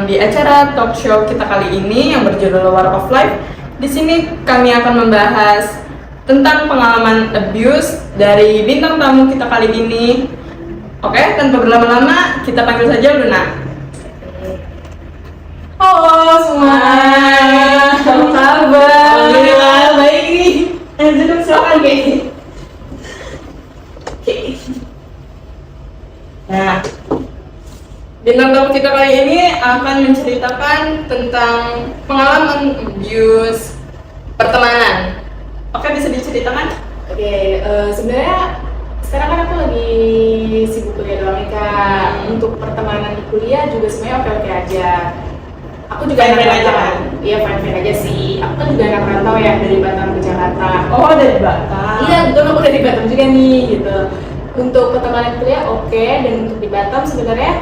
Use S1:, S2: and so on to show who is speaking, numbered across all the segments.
S1: datang di acara talk show kita kali ini yang berjudul War of Life. Di sini kami akan membahas tentang pengalaman abuse dari bintang tamu kita kali ini. Oke, tanpa berlama-lama, kita panggil saja Luna.
S2: Halo semua, apa kabar?
S1: Alhamdulillah, baik nih.
S2: Duduk silakan guys.
S1: Nah, bintang tamu kita kali ini akan menceritakan tentang pengalaman abuse pertemanan. Oke, bisa diceritakan?
S2: Oke, sebenarnya sekarang kan aku lagi sibuk kuliah doang nih Kak. Untuk pertemanan di kuliah juga sebenarnya oke-oke aja. Aku juga anak
S1: Fine-fine aja
S2: rantau.
S1: kan?
S2: Iya, fine-fine aja sih. Aku kan juga anak rantau ya, dari Batam ke Jakarta.
S1: Oh, dari Batam.
S2: Iya, betul, aku dari Batam juga nih gitu. Untuk pertemanan kuliah oke, dan untuk di Batam sebenarnya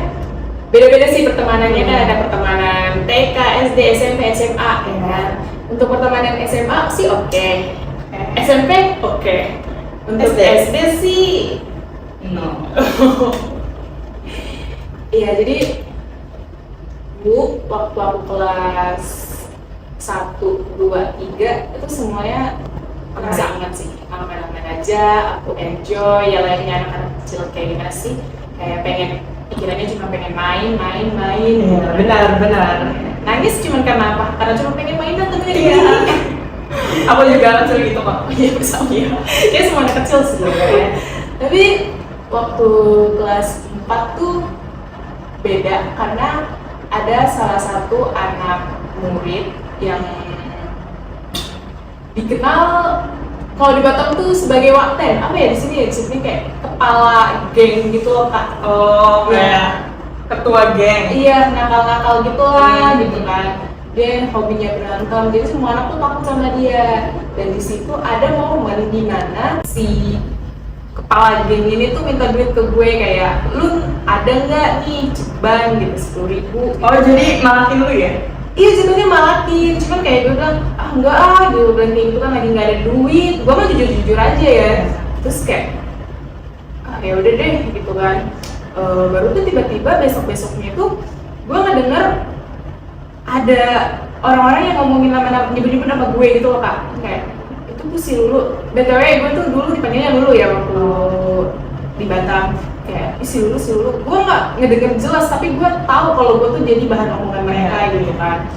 S2: beda-beda sih pertemanannya. Kan ada pertemanan TK, SD, SMP, SMA ya kan. Untuk pertemanan SMA sih oke. SMP oke. Untuk SD sih
S1: No.
S2: iya, jadi dulu waktu aku kelas 1, 2, 3 itu semuanya sangat sih, aman-aman aja, aku enjoy. Ya lainnya anak-anak kecil kayak gimana sih, kayak pengen, pikirannya cuma pengen main gitu.
S1: Benar.
S2: Nangis cuma karena apa? Karena cuma pengen main dan temennya
S1: Iya.
S2: gini.
S1: Aku juga kecil gitu kok.
S2: Iya, bersama ya. Kayak semua anak kecil sebenarnya. Tapi waktu kelas 4 tuh beda karena ada salah satu anak murid yang dikenal kalau di Batam tuh sebagai wakten. Apa ya di sini kayak kepala geng gitu loh Kak.
S1: Oh, ya. Ketua geng.
S2: Iya, nakal-nakal gitu lah gitu kan. Dia hobinya berantem, jadi semua anak tuh takut sama dia. Dan di situ ada momen di mana si kepala geng ini tuh minta duit ke gue kayak, lu ada nggak nih ceban gitu 10.000.
S1: Oh, jadi malakin lu ya?
S2: Iya, jadinya malakin, cuman kayak gue bilang enggak gue bilang kayak gitu kan lagi nggak ada duit. Gue mah jujur aja ya. Terus kayak ya udah deh gitu kan. Baru tuh tiba-tiba besoknya tuh gue ngedenger ada orang-orang yang ngomongin nyebut-nyebut nama gue gitu loh Kak. Kayak itu tuh si Lulu. BTW gue tuh dulu dipanggilnya Lulu ya waktu di Batam. Kayak si Lulu. Gue nggak ngedenger jelas, tapi gue tahu kalau gue tuh jadi bahan omongan mereka gitu kan.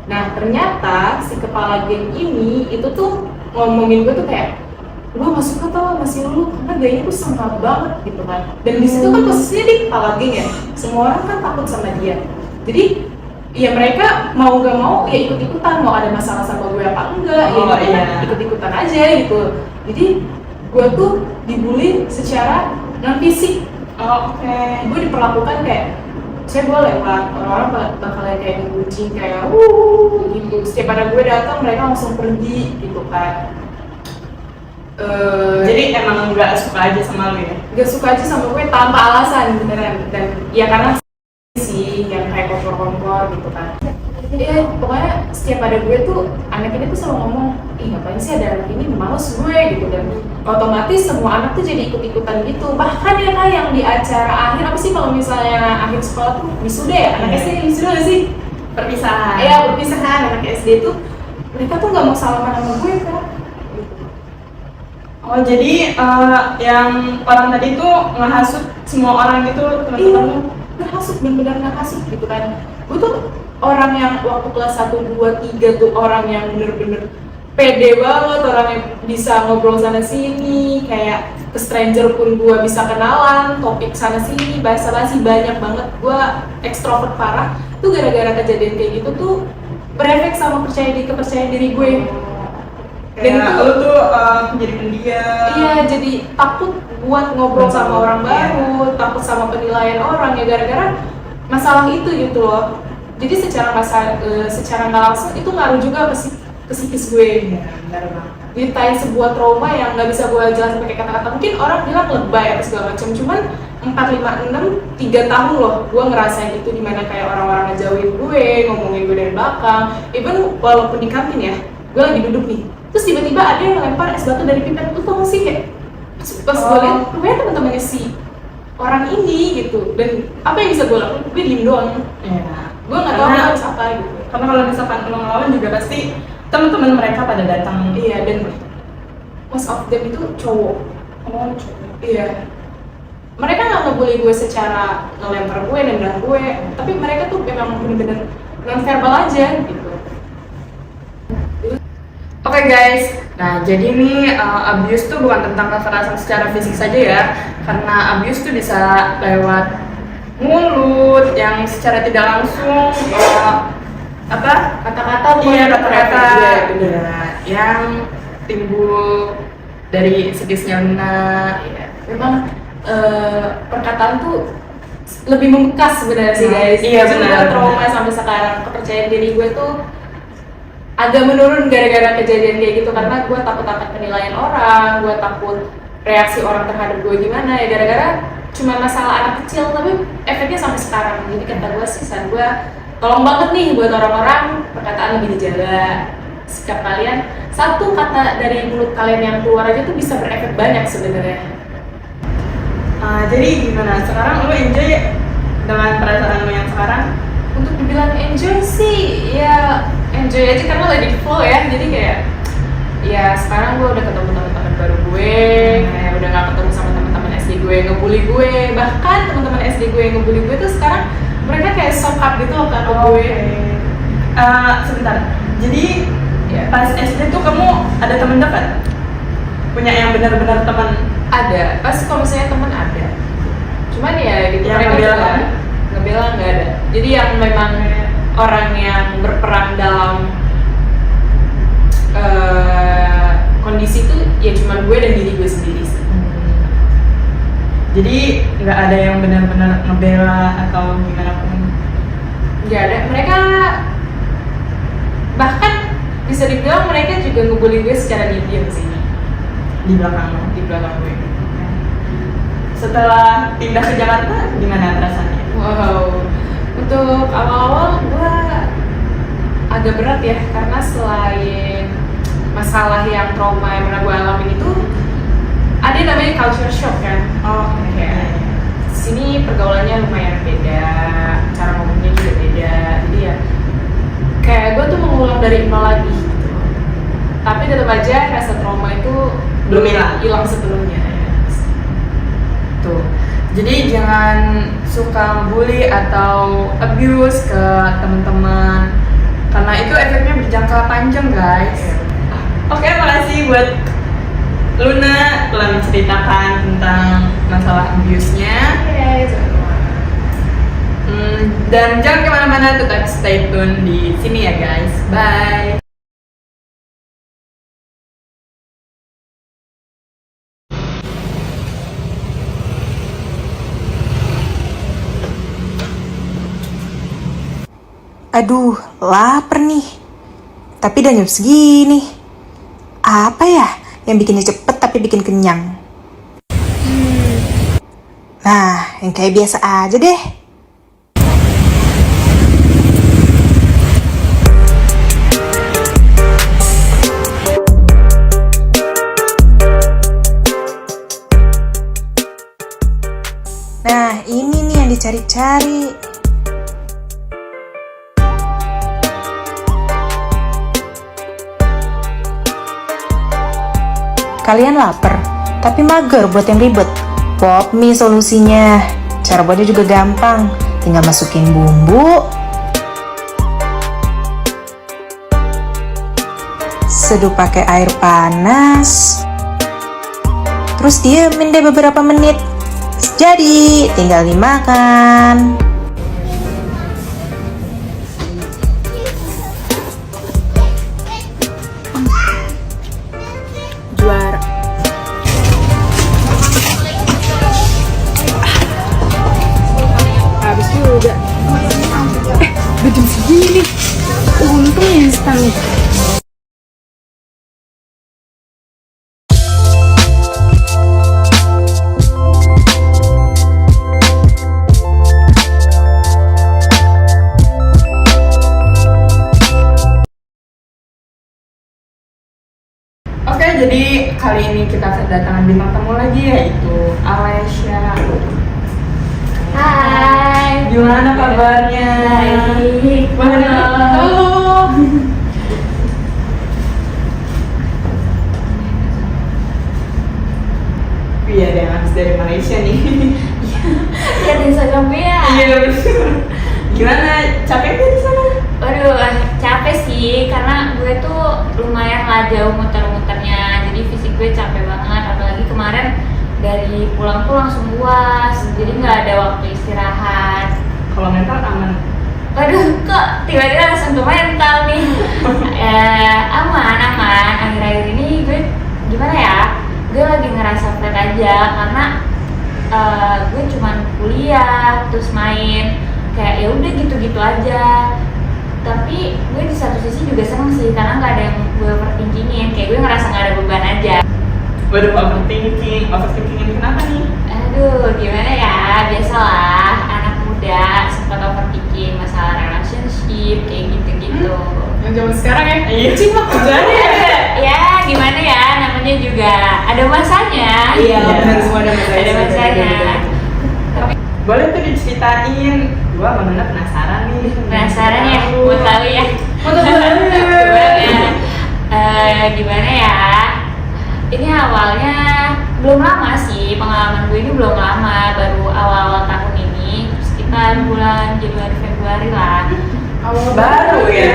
S2: Nah ternyata si kepala geng ini itu tuh ngomongin gue tuh kayak, gue gak suka tau sama si Lulu karena gayanya tuh sama banget gitu kan. Dan di situ kan posisinya di kepala geng ya, semua orang kan takut sama dia. Jadi ya mereka mau gak mau ya ikut-ikutan, mau ada masalah sama gue apa enggak, ikut-ikutan aja gitu. Jadi gue tuh dibully secara non fisik.
S1: Oke.
S2: Gue diperlakukan kayak, saya gue lewat, orang-orang bakalan kayak ngebucin kayak gitu. Setiap ada gue datang mereka langsung pergi gitu kan.
S1: Jadi emang nggak suka aja sama lu ya?
S2: Gak suka aja sama gue tanpa alasan beneran. Dan ya karena sih yang kayak kompor-kompor gitu kan. Ya pokoknya setiap ada gue tuh anak ini tuh selalu ngomong, ih ngapain sih ada anak ini, males gue gitu. Dan otomatis semua anak tuh jadi ikut-ikutan gitu. Bahkan ya Kak yang di acara akhir, apa sih kalau misalnya akhir sekolah tuh wisuda ya, anak SD wisuda gak sih?
S1: Perpisahan.
S2: Iya, perpisahan anak SD tuh mereka tuh gak mau salaman sama gue Kak.
S1: Oh, jadi yang orang tadi tuh ngehasut semua orang gitu, teman-teman lu?
S2: Ngehasut, bener-bener ngehasut gitu kan. Gue tuh orang yang waktu kelas 1, 2, 3 tuh orang yang bener-bener pede banget, orang yang bisa ngobrol sana sini, kayak ke stranger pun gue bisa kenalan, topik sana sini, bahasa basi banyak banget. Gue ekstrovert parah. Tuh gara-gara kejadian kayak gitu tuh berefek sama kepercayaan diri gue.
S1: Dan lu tuh jadi pendiam.
S2: Iya, jadi takut buat ngobrol sama orang baru, takut sama penilaian orang ya gara-gara masalah itu gitu loh. Jadi secara nggak langsung itu ngaruh juga ke psikis gue.
S1: Iya, benar banget.
S2: Ceritain sebuah trauma yang nggak bisa gue jelasin pakai kata-kata. Mungkin orang bilang lebay atau segala macam, cuman 4, 5, 6, 3 tahun loh gue ngerasain itu, dimana kayak orang-orang ngejauhin gue, ngomongin gue dari belakang. Even walaupun di kantin ya, gue lagi duduk nih, terus tiba-tiba ada yang lempar es batu dari pipet. Lu tau gak sih kayak pas gue liat, rupanya teman-temannya si orang ini gitu. Dan apa yang bisa gue lakukan? Gue diem doang.
S1: Iya.
S2: gue nggak tahu
S1: Karena-
S2: harus apa gitu.
S1: Karena kalau misalkan lo ngelawan juga pasti teman-teman mereka pada datang.
S2: Iya, dan most of them itu cowok.
S1: Oh, coba.
S2: Iya. Mereka nggak ngebully gue secara ngelempar gue, nendang gue, tapi mereka tuh memang bener-bener non-verbal aja gitu.
S1: Oke guys, nah jadi nih abuse tuh bukan tentang kekerasan secara fisik saja ya, karena abuse tuh bisa lewat mulut yang secara tidak langsung apa
S2: Kata-kata
S1: iya kata-kata
S2: Iya, bener.
S1: ya, yang timbul dari psikisnya Luna.
S2: Iya. Memang perkataan tuh lebih membekas sebenarnya sih guys.
S1: Iya,
S2: Jadi
S1: benar,
S2: gue trauma
S1: benar.
S2: sampai sekarang. Kepercayaan diri gue tuh agak menurun gara-gara kejadian kayak gitu, karena gue takut akan penilaian orang, gue takut reaksi orang terhadap gue gimana ya, gara-gara cuma masalah anak kecil, tapi efeknya sampai sekarang. Jadi kata gue sih, saran gue tolong banget nih buat orang-orang, perkataan lebih dijaga. Sikap kalian, satu kata dari mulut kalian yang keluar aja tuh bisa berefek banyak sebenarnya.
S1: Jadi gimana sekarang lo enjoy dengan perasaan lo yang sekarang?
S2: Untuk dibilang enjoy sih, ya enjoy aja karena lagi flow ya. Jadi kayak, ya sekarang gue udah ketemu teman-teman baru gue, kayak udah gak ketemu sama teman-teman SD gue yang ngebully gue. Bahkan teman-teman SD gue yang ngebully gue tuh sekarang mereka kayak soft up gitu loh ke gue.
S1: Sebentar, jadi
S2: Ya.
S1: pas SD tuh kamu ada teman dekat? Punya yang benar-benar teman?
S2: Ada, pasti kalau misalnya teman ada. Cuman ya gitu,
S1: Yang
S2: mereka
S1: ngebela
S2: juga
S1: kamu?
S2: ngebela nggak ada. Jadi yang memang orang yang berperan dalam kondisi itu ya cuma gue dan diri gue sendiri sih.
S1: Jadi nggak ada yang benar-benar ngebela atau gimana pun?
S2: Nggak ada. Mereka bahkan bisa dibilang mereka juga ngebully gue secara diam sih
S1: Di belakang lo?
S2: di belakang gue.
S1: Setelah pindah ke Jakarta, gimana perasaannya?
S2: Wow, untuk awal-awal gue agak berat ya, karena selain masalah yang trauma yang pernah gue alamin itu, ada yang namanya culture shock kan.
S1: Oh,
S2: Kayak sini pergaulannya lumayan beda, cara ngomongnya juga beda, jadi ya kayak gue tuh mengulang dari nol lagi gitu. Tapi tetap aja rasa trauma itu
S1: Belum hilang
S2: sebelumnya ya.
S1: Tuh. Jadi jangan suka bully atau abuse ke teman-teman, karena itu efeknya berjangka panjang guys. Oke, makasih buat Luna telah menceritakan tentang masalah abuse-nya. Dan jangan kemana-mana, tetap stay tune di sini ya guys. Bye.
S3: Aduh, lapar nih. Tapi udah jam segini. Apa ya yang bikinnya cepet tapi bikin kenyang? Nah, yang kayak biasa aja deh. Nah, ini nih yang dicari-cari. Kalian lapar, tapi mager buat yang ribet. Pop mie solusinya. Cara buatnya juga gampang. Tinggal masukin bumbu, seduh pakai air panas, terus diemin deh beberapa menit. Jadi, tinggal dimakan. Juara. Habis juga. Udah jam segini. Untung instan.
S1: Oke, jadi kali ini kita kedatangan bintang tamu lagi, yaitu Alesya.
S2: Hai.
S1: gimana kabarnya?
S4: Baik.
S1: Mana?
S2: Halo.
S1: Iya, ada yang habis dari Malaysia nih.
S4: Lihat di Instagram gue ya.
S1: Iya, betul. Gimana? Capek nggak di sana?
S4: Waduh, capek sih karena gue tuh lumayan lah jauh muter-muternya. Jadi fisik gue capek banget. Apalagi kemarin dari pulang tuh langsung UAS. Jadi nggak ada waktu istirahat.
S1: Kalau mental aman.
S4: Waduh, kok tiba-tiba langsung ke mental nih. Aman. Akhir-akhir ini gue gimana ya? Gue lagi ngerasa flat aja karena gue cuman kuliah terus main kayak ya udah gitu-gitu aja. Tapi gue di satu sisi juga seneng sih karena nggak ada yang gue overthinkingin, kayak gue ngerasa nggak ada beban aja.
S1: Waduh, overthinkingin kenapa nih?
S4: Aduh, gimana ya, biasalah anak muda sempat overthinking masalah relationship kayak gitu-gitu.
S2: Yang zaman sekarang ya.
S1: Iya.
S2: Cimak kerjanya.
S4: Ya gimana ya, namanya juga ada masanya.
S1: Iya,
S4: gitu.
S1: benar, semua ada masanya.
S4: Ada masanya. Tapi
S1: Boleh tuh diceritain. Gua sama Nana penasaran nih.
S4: penasaran ya, mau tahu ya.
S2: Mau tahu banget.
S4: Gimana ya? Ini awalnya belum lama sih, pengalaman gue ini belum lama, baru awal-awal tahun ini, sekitar bulan Januari Februari lah.
S2: Awal
S1: Baru ya?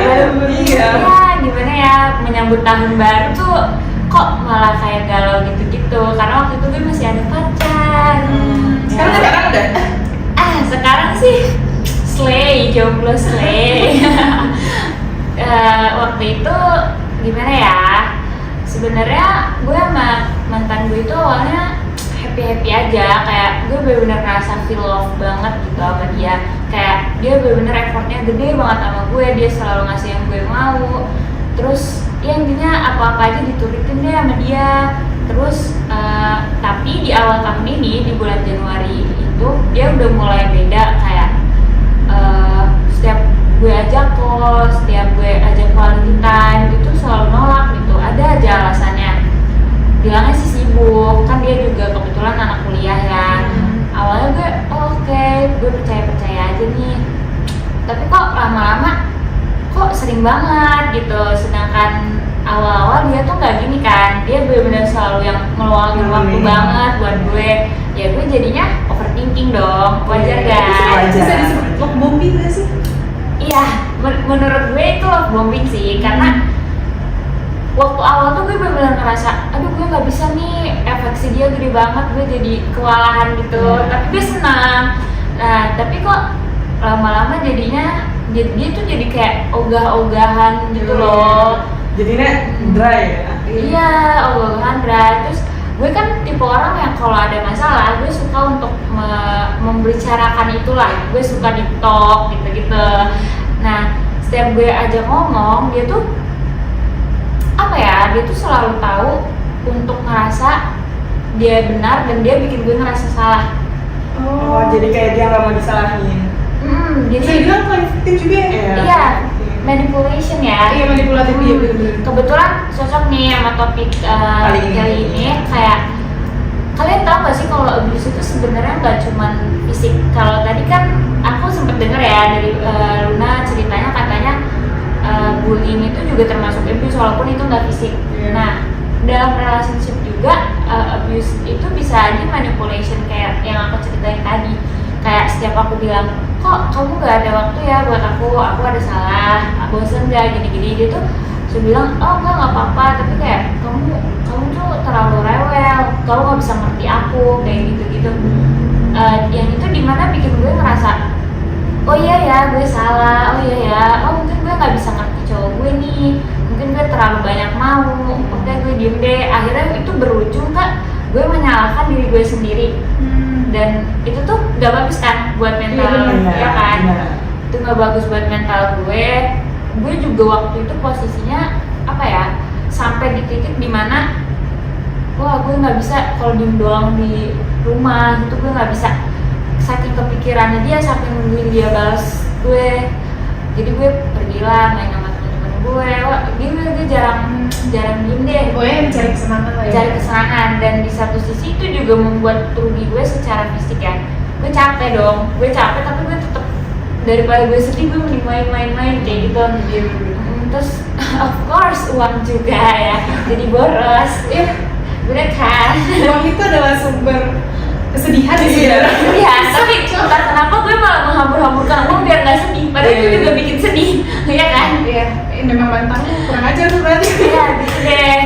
S1: Iya.
S4: Ya gimana ya, menyambut tahun baru tuh kok malah kayak galau gitu-gitu, karena waktu itu gue masih ada pacar.
S1: Sekarang udah.
S4: Sekarang sih slay, jomblo slay. Waktu itu gimana ya? Sebenarnya gue sama mantan gue itu awalnya happy aja, kayak gue bener-bener ngerasa feel love banget gitu sama dia. Kayak dia bener-bener effortnya gede banget sama gue, dia selalu ngasih yang gue mau. Terus ya intinya apa-apa aja diturutin deh sama dia. Terus tapi di awal tahun ini, di bulan Januari itu dia udah mulai beda, kayak setiap gue ajak call, setiap gue ajak quality time itu selalu nolak gitu, ada aja alasannya. Bilangnya sih sibuk, kan dia juga kebetulan anak kuliah ya. Awalnya gue oke, gue percaya aja nih. Tapi kok lama-lama kok sering banget gitu, sedangkan awal-awal dia tuh nggak gini kan, dia benar-benar selalu yang ngeluangin waktu banget buat gue. Ya gue jadinya overthinking dong, wajar gak?
S1: Wajar.
S2: Bisa disebut love bombing gak sih?
S4: Iya, menurut gue itu love bombing sih, karena waktu awal tuh gue benar-benar ngerasa, aduh gue nggak bisa nih, efeksi dia gede banget, gue jadi kewalahan gitu. Tapi gue senang. Nah, tapi kok lama-lama jadinya dia tuh jadi kayak ogah-ogahan gitu loh.
S1: Jadinya dry ya.
S4: Iya, ogah-ogahan dry. Terus gue kan tipe orang yang kalau ada masalah, gue suka untuk membicarakan itulah. Gue suka di talk gitu-gitu. Nah, setiap gue ajak ngomong, dia tuh apa ya, dia tuh selalu tahu untuk ngerasa dia benar dan dia bikin gue ngerasa salah.
S1: Oh, jadi kayak dia nggak mau disalahin.
S4: Jadi
S2: Bisa dibilang manipulatif juga ya?
S4: iya, manipulation ya.
S2: Iya, manipulatif, iya bener-bener.
S4: Kebetulan cocok nih sama topik kali ini. Kayak kalian tahu gak sih kalau abuse itu sebenarnya nggak cuman fisik. Kalau tadi kan aku sempet denger ya dari Luna ceritanya, katanya bullying itu juga termasuk abuse walaupun itu nggak fisik. Nah, dalam relationship juga abuse itu bisa aja manipulation kayak yang aku ceritain tadi. Kayak setiap aku bilang, kok kamu nggak ada waktu ya buat aku ada salah, bosen nggak gini-gini, dia tuh bilang, oh nggak apa-apa, tapi kayak kamu tuh terlalu rewel, kamu nggak bisa ngerti aku kayak gitu-gitu. Yang itu dimana bikin gue ngerasa, oh iya ya gue salah, oh iya ya, oh mungkin gue nggak bisa ngerti cowok gue nih, mungkin gue terlalu banyak mau, oke gue diem deh. Akhirnya itu berujung kan gue menyalahkan diri gue sendiri. Dan itu tuh gak bagus kan buat mental, ya kan? Itu gak bagus buat mental gue. Gue juga waktu itu posisinya apa ya, sampai di titik dimana wah gue nggak bisa kalau diem doang di rumah gitu, gue nggak bisa, saking kepikirannya dia, saking nungguin dia balas gue. Jadi gue pergilah main sama temen-temen gue. Wah gue jarang diem deh.
S2: Pokoknya mencari kesenangan lah ya.
S4: Cari kesenangan, dan di satu sisi itu juga membuat rugi gue secara fisik ya. gue capek dong, tapi gue tetep daripada gue sedih gue mending main-main kayak gitu. Terus of course uang juga ya, jadi boros. Bener kan?
S2: Uang itu adalah sumber kesedihan sih.
S4: Iya, tapi entah kenapa gue malah menghambur-hamburkan uang biar nggak sedih, padahal itu juga bikin sedih, ya kan?
S2: Iya, ini memang mantanmu kurang ajar tuh berarti.
S4: Iya, gitu deh.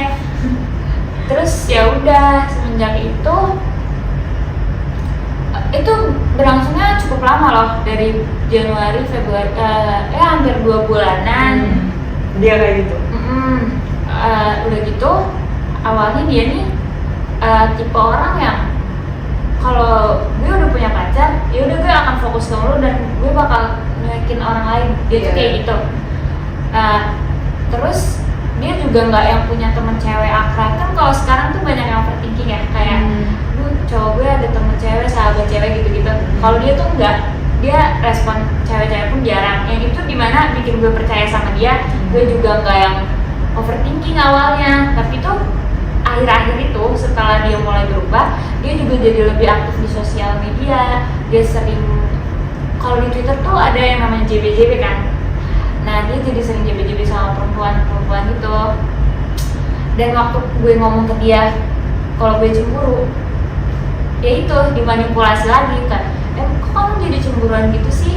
S4: Terus ya udah semenjak itu berlangsungnya cukup lama loh, dari Januari, Februari, hampir 2 bulanan.
S1: Dia kayak gitu.
S4: Udah gitu, awalnya dia nih tipe orang yang kalau gue udah punya pacar, ya udah gue akan fokus ke lu dan gue bakal nyakin orang lain. Dia tuh kayak gitu. Terus dia juga nggak yang punya temen cewek akrab. Kan kalau sekarang tuh banyak yang overthinking ya, kayak cowok gue ada temen cewek, sahabat cewek gitu-gitu. Kalau dia tuh enggak, dia respon cewek-cewek pun jarang. Yang itu dimana bikin gue percaya sama dia. Gue juga nggak yang overthinking awalnya, tapi tuh akhir-akhir itu setelah dia mulai berubah, dia juga jadi lebih aktif di sosial media. Dia sering, kalau di Twitter tuh ada yang namanya JBJB kan. Nah dia jadi sering JBJB sama perempuan gitu. Dan waktu gue ngomong ke dia kalau gue cemburu, ya itu dimanipulasi lagi kan. Kok kamu jadi cemburuan gitu sih?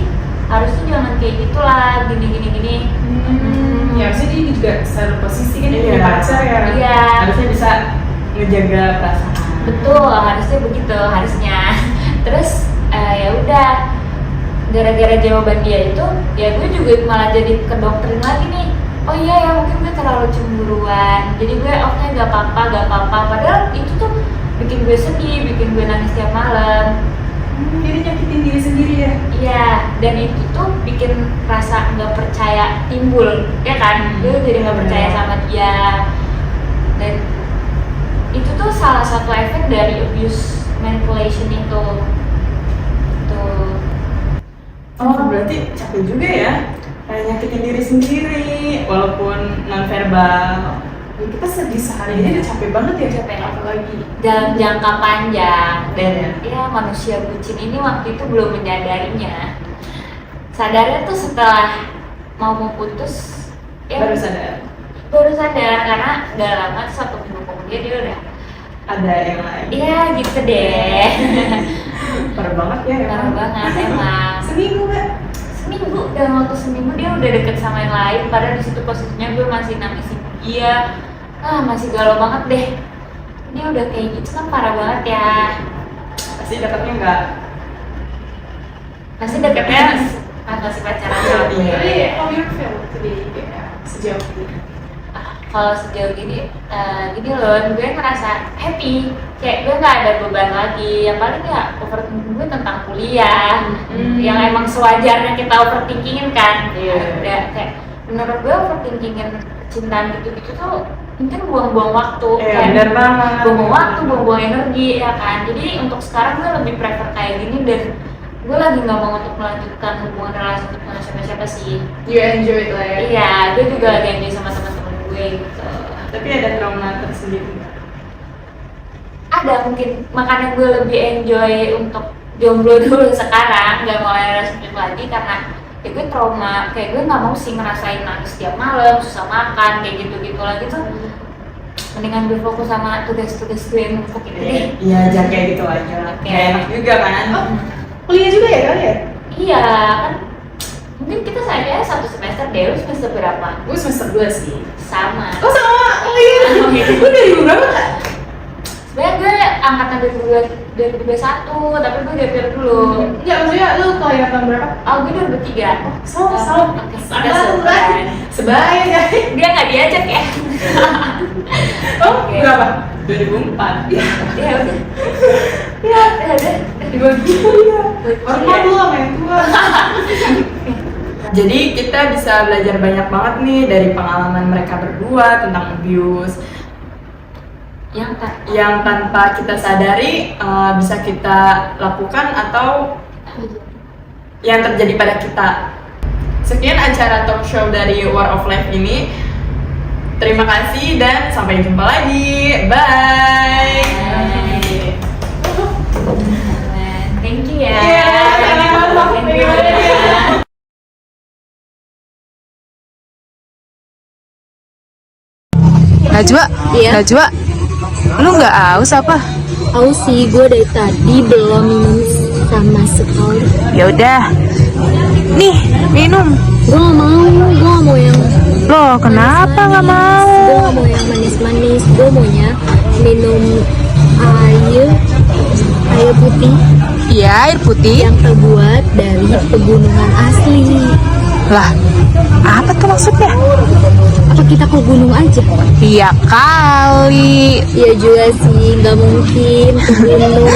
S4: Harusnya jangan kayak gitulah, gini.
S2: Ya harusnya dia juga selalu posisi kan dia punya pacar ya.
S4: Iya.
S1: Harusnya bisa ngejaga perasaan.
S4: Betul, harusnya begitu, harusnya. Terus ya udah, gara-gara jawaban dia itu, ya gue juga malah jadi kedoktrin lagi nih. Oh iya ya, mungkin gue terlalu cemburuan. Jadi gue oke, gak apa-apa. Padahal itu tuh bikin gue sedih, bikin gue nangis tiap malam.
S2: Jadi nyakitin diri sendiri ya.
S4: Iya, dan itu tuh bikin rasa nggak percaya timbul, ya kan? Gue jadi nggak percaya sama dia. Dan itu tuh salah satu efek dari abuse manipulation itu. Tuh.
S1: Oh, berarti capek juga ya, kayak nyakitin diri sendiri, walaupun non-verbal.
S2: Kita sedih sehari aja udah capek banget ya,
S4: Capek.
S2: apalagi
S4: Dalam jangka panjang. Dan ya manusia bucin ini waktu itu belum menyadarinya. Sadarnya tuh setelah mau putus, ya
S1: Baru sadar
S4: baru sadar karena gak lama, 1 minggu kemudian dia udah
S1: ada yang lain.
S4: iya gitu deh.
S1: Parah banget ya
S4: Parah
S1: emang.
S4: banget emang.
S2: seminggu Mbak.
S4: Seminggu, dalam waktu seminggu dia udah deket sama yang lain, padahal di situ posisinya gue masih nangisin dia. Masih galau banget deh. Dia udah kayak gitu kan, parah banget ya.
S1: Pasti dapetnya enggak.
S4: Pasti deketnya masih pacaran sama gue.
S2: Jadi how you feel today ya, sejauh ini?
S4: Kalau sejauh gini, gini loh, gue ngerasa happy. Kayak gue nggak ada beban lagi. Yang paling ya overthinking gue tentang kuliah, yang emang sewajarnya kita overthinkingin kan. Udah kayak menurut gue overthinkingin cintaan gitu-gitu tuh mungkin buang-buang waktu.
S1: Iya, bener banget.
S4: Buang-buang waktu, buang-buang energi ya kan. Jadi untuk sekarang gue lebih prefer kayak gini, dan gue lagi nggak mau untuk melanjutkan hubungan relasi dengan siapa-siapa sih.
S2: You enjoy it lah ya.
S4: Iya, gue juga lagi enjoy sama teman-teman gue gitu.
S1: Tapi ada trauma tersendiri nggak?
S4: Ada mungkin, makanya gue lebih enjoy untuk jomblo dulu sekarang, nggak mau relationship lagi karena ya gue trauma, kayak gue nggak mau sih ngerasain nangis tiap malam, susah makan, kayak gitu-gitu lagi tuh. Mendingan gue fokus sama tugas-tugas gue yang numpuk gitu deh.
S1: Iya, jangan kayak gitu aja.
S4: Oke.
S1: Kayak enak juga kan?
S2: Kuliah juga ya kalian?
S4: Iya kan, mungkin kita saja 1 semester deh. Lu semester berapa?
S2: Gue semester 2 sih.
S4: Sama.
S2: Oh sama? Oh iya. Gue dari berapa Kak?
S4: Sebenarnya gue angkatan 2021, tapi gue gapir dulu.
S2: Enggak, maksudnya lu kelahiran tahun berapa?
S4: Oh, gue 2003.
S2: Sama.
S4: Oke,
S2: Sama
S4: kita
S2: lah.
S4: sebulan.
S2: Sebaya ya.
S4: Dia nggak diajak ya?
S2: Oh,
S4: Oke.
S2: berapa?
S1: 2004.
S4: Ya udah.
S2: Ya,
S4: Udah.
S2: dibagi ya. Orang tua dulu sama yang tua.
S1: Jadi kita bisa belajar banyak banget nih dari pengalaman mereka berdua tentang abuse yang tanpa kita sadari bisa kita lakukan atau yang terjadi pada kita. Sekian acara talk show dari War of Life ini. Terima kasih dan sampai jumpa lagi. Bye.
S4: Thank you. ya.
S1: Iya, sama-sama.
S5: Najwa,
S6: Iya.
S5: Najwa, lu nggak aus apa?
S6: Aus sih, gue dari tadi belum minum sama sekali.
S5: Ya udah, nih minum.
S6: Gue gak mau yang
S5: Loh, kenapa nggak mau?
S6: Gue gak mau yang manis-manis. Gue maunya minum air putih
S5: Iya, air putih.
S6: yang terbuat dari pegunungan asli.
S5: Lah, apa tuh maksudnya?
S6: Apa kita ke gunung aja?
S5: Iya kali.
S6: Iya juga sih, nggak mungkin ke gunung.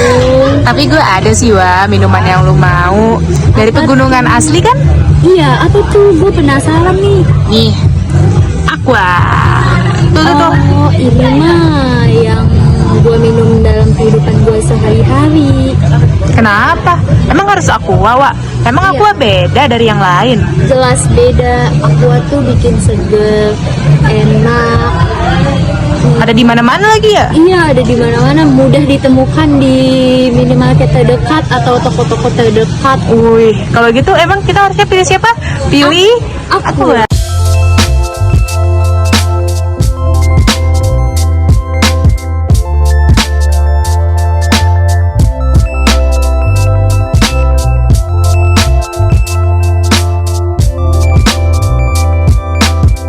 S5: Tapi gue ada sih Wah, minuman yang lu mau dari pegunungan asli kan?
S6: Iya, apa tuh? Gue penasaran nih.
S5: Nih, Aqua. Tuh.
S6: Oh, ini mah yang gue minum dalam kehidupan gue sehari-hari.
S5: Kenapa? Emang harus Aqua, Wak? Emang
S6: Iya.
S5: Aqua beda dari yang lain?
S6: Jelas beda. Aqua tuh bikin seger, enak.
S5: Ada di mana-mana lagi ya?
S6: Iya, ada di mana-mana, mudah ditemukan di minimarket terdekat atau toko-toko terdekat.
S5: Wih, kalau gitu emang kita harusnya pilih siapa? Pilih
S6: Aqua.